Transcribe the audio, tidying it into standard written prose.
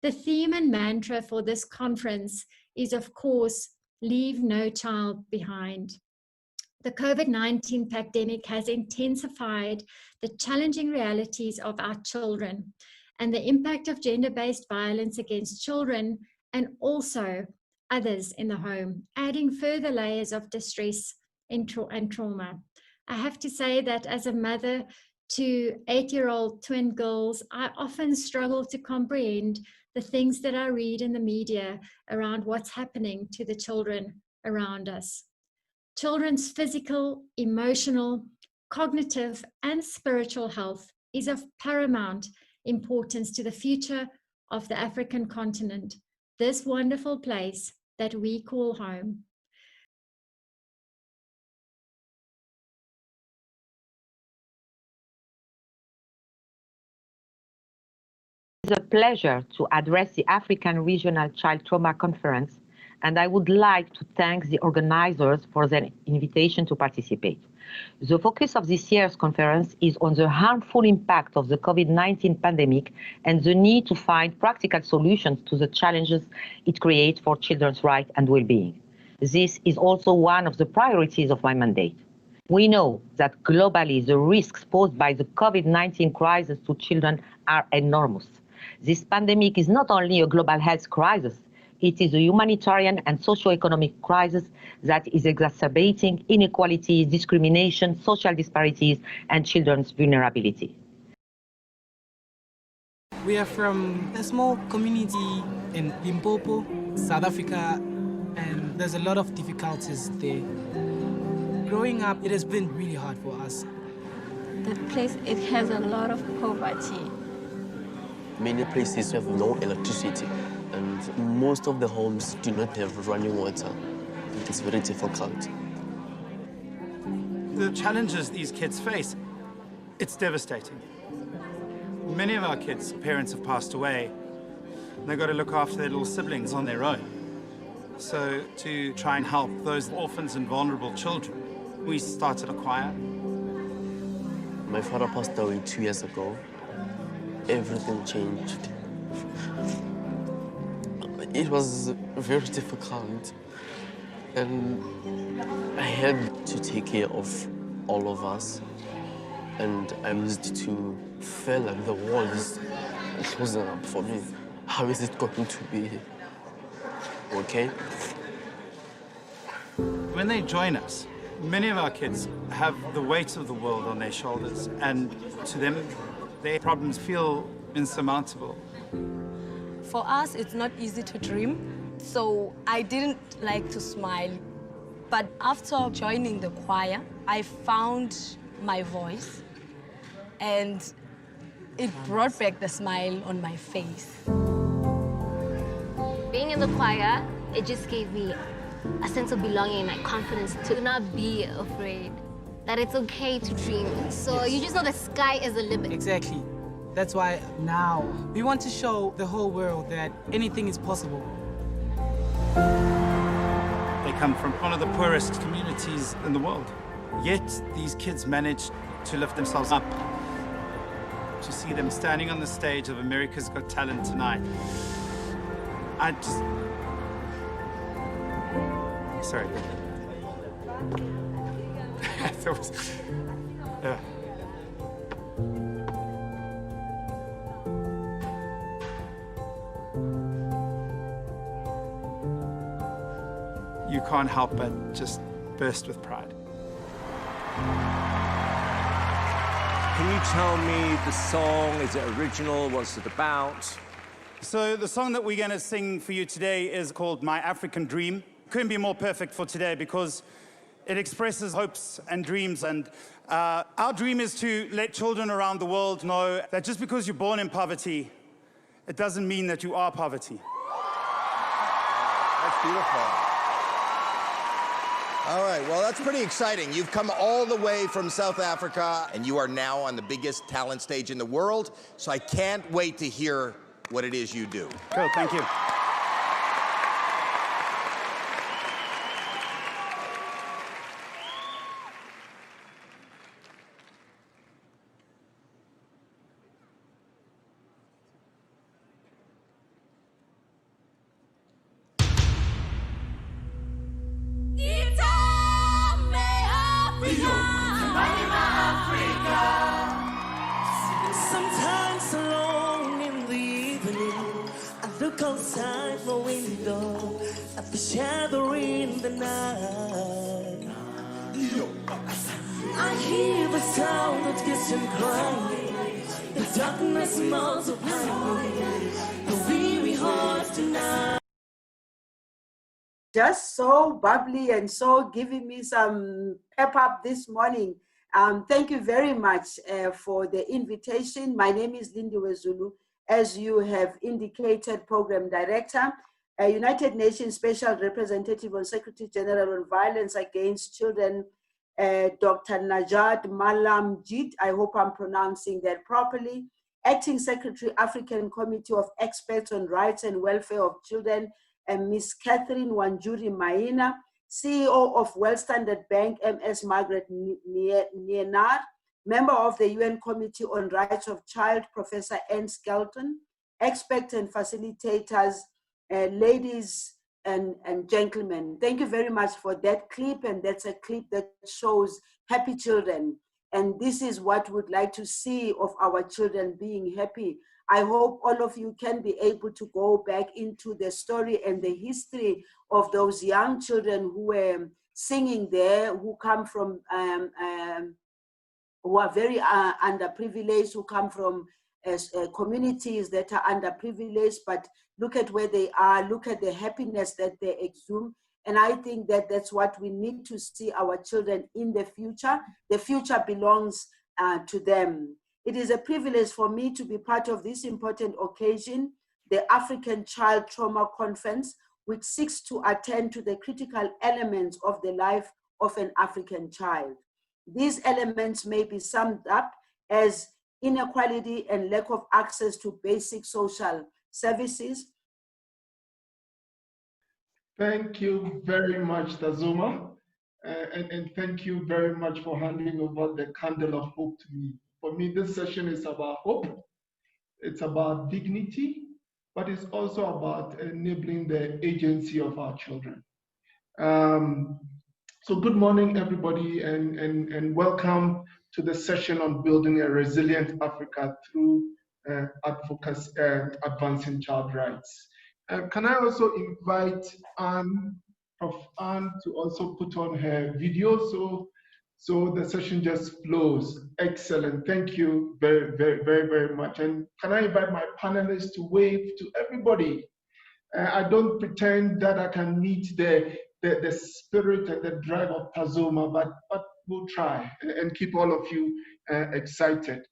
The theme and mantra for this conference is, of course, leave no child behind. The COVID-19 pandemic has intensified the challenging realities of our children and the impact of gender-based violence against children and also others in the home, adding further layers of distress and trauma. I have to say that as a mother to 8-year-old twin girls, I often struggle to comprehend the things that I read in the media around what's happening to the children around us. Children's physical, emotional, cognitive, and spiritual health is of paramount importance to the future of the African continent, this wonderful place that we call home. It's a pleasure to address the African Regional Child Trauma Conference, and I would like to thank the organizers for their invitation to participate. The focus of this year's conference is on the harmful impact of the COVID-19 pandemic and the need to find practical solutions to the challenges it creates for children's rights and well-being. This is also one of the priorities of my mandate. We know that globally the risks posed by the COVID-19 crisis to children are enormous. This pandemic is not only a global health crisis, it is a humanitarian and socio-economic crisis that is exacerbating inequalities, discrimination, social disparities, and children's vulnerability. We are from a small community in Limpopo, South Africa, and there's a lot of difficulties there. Growing up, it has been really hard for us. The place, it has a lot of poverty. Many places have no electricity, and most of the homes do not have running water. It is very difficult. The challenges these kids face, it's devastating. Many of our kids' parents have passed away. They've got to look after their little siblings on their own. So to try and help those orphans and vulnerable children, we started a choir. My father passed away 2 years ago. Everything changed. It was very difficult, and I had to take care of all of us, and I used to feel like the world is closing up for me. How is it going to be okay? When they join us, many of our kids have the weight of the world on their shoulders, and to them, their problems feel insurmountable. For us, it's not easy to dream, so I didn't like to smile. But after joining the choir, I found my voice, and it brought back the smile on my face. Being in the choir, it just gave me a sense of belonging and confidence to not be afraid, that it's okay to dream. So you just know the sky is the limit. Exactly. That's why now we want to show the whole world that anything is possible. They come from one of the poorest communities in the world. Yet these kids manage to lift themselves up. To see them standing on the stage of America's Got Talent tonight, I just... Sorry. That was... Yeah. You can't help but just burst with pride. Can you tell me the song? Is it original? What's it about? So the song that we're going to sing for you today is called My African Dream. Couldn't be more perfect for today because it expresses hopes and dreams. And our dream is to let children around the world know that just because you're born in poverty, it doesn't mean that you are poverty. That's beautiful. All right, well, that's pretty exciting. You've come all the way from South Africa, and you are now on the biggest talent stage in the world, so I can't wait to hear what it is you do. Cool, thank you. at the shadow in the night. I hear the sound of distant crying. The darkness multiplying. The weary hearts tonight. Just so bubbly and so giving me some pep up this morning. Thank you very much for the invitation. My name is Lindiwe Zulu, as you have indicated, Program Director, United Nations Special Representative on Secretary General on Violence Against Children, Dr. Najat Malamjid, I hope I'm pronouncing that properly, Acting Secretary, African Committee of Experts on Rights and Welfare of Children, and Ms. Catherine Wanjuri Maina, CEO of World Standard Bank, MS Margaret Nienaar, member of the UN Committee on Rights of Child, Professor Anne Skelton, experts and facilitators, ladies and gentlemen. Thank you very much for that clip, and that's a clip that shows happy children. And this is what we'd like to see of our children being happy. I hope all of you can be able to go back into the story and the history of those young children who were singing there, who come from, who are very underprivileged, who come from communities that are underprivileged, but look at where they are, look at the happiness that they exude. And I think that that's what we need to see our children in the future. The future belongs to them. It is a privilege for me to be part of this important occasion, the African Child Trauma Conference, which seeks to attend to the critical elements of the life of an African child. These elements may be summed up as inequality and lack of access to basic social services. Thank you very much, Tazuma. And thank you very much for handing over the candle of hope to me. For me, this session is about hope. It's about dignity, but it's also about enabling the agency of our children. So good morning, everybody, and welcome to the session on building a resilient Africa through advocacy, advancing child rights. Can I also invite Prof. Anne to also put on her video so the session just flows. Excellent. Thank you very much. And can I invite my panelists to wave to everybody? I don't pretend that I can meet the spirit and the drive of Tazuma, but we'll try and keep all of you excited.